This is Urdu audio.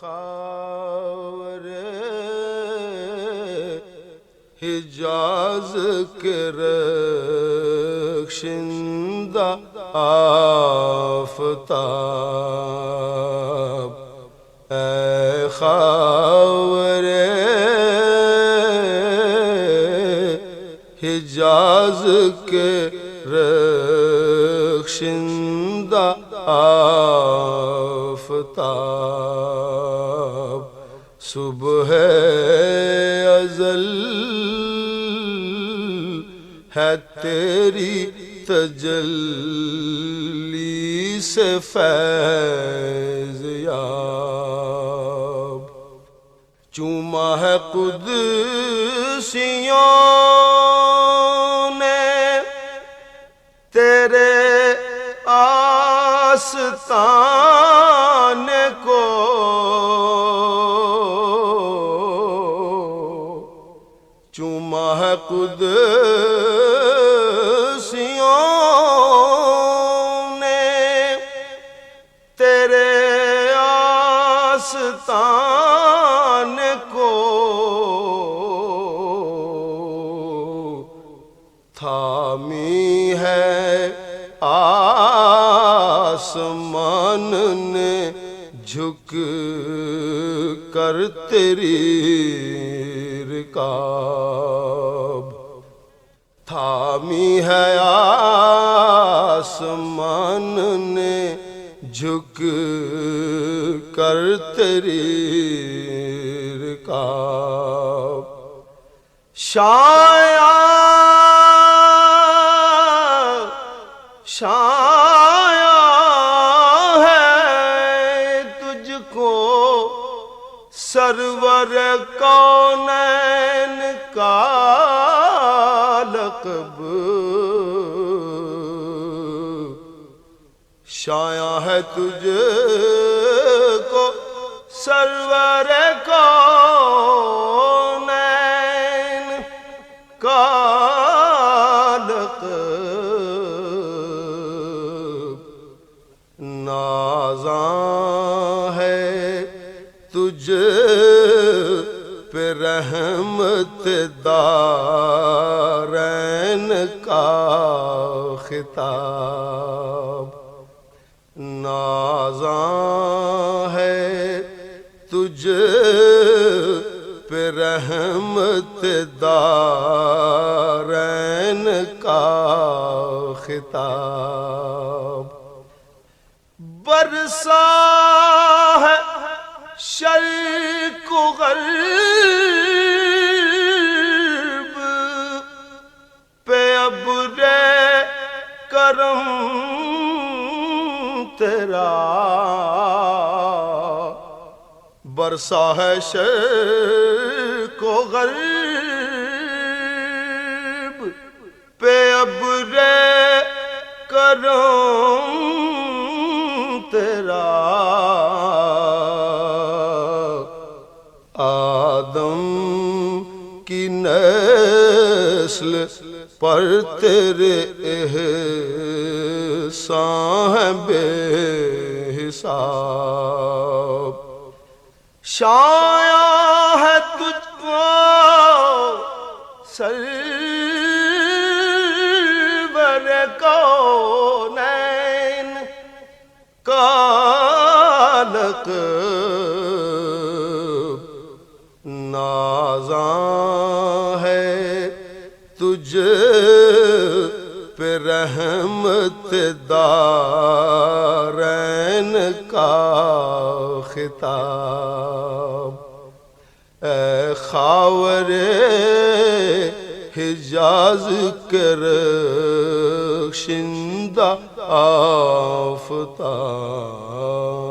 خاور حجاز کے رخشندہ آفتاب، اے خاور حجاز کے رخشندہ آفتاب، صبح ازل ہے تیری تجلی سے فیض یاب، چوما ہے قدسیوں نے تیرے آستان کو، چوما ہے قدسیوں نے تیرے آستان کو، تھامی ہے آسمان نے جھک کر تیری رکاب، تھامی ہے آسمان نے جھک کر تیری رکاب، شایا ہے تجھ کو سرور کونین کا لقب، شایع ہے تجھ کو سرور کونین کا لقب، نازاں ہے تجھ پہ رحمت دارین کا خطاب، نازاں ہے تجھ پہ رحمت دارین کا خطاب، برسا ہے شرق و غرب پہ ابر کرم تیرا، برسا ہے شرق و غرب پہ ابر کرم تیرا، آدم کی نسل پر تیرے احسان ہے بے حساب، شایع ہے تجھ کو سرور کونین کا لقب، نازاں ہے تجھ پہ رحمت دارین کا خطاب، اے خاور حجاز کے رخشندہ آفتاب۔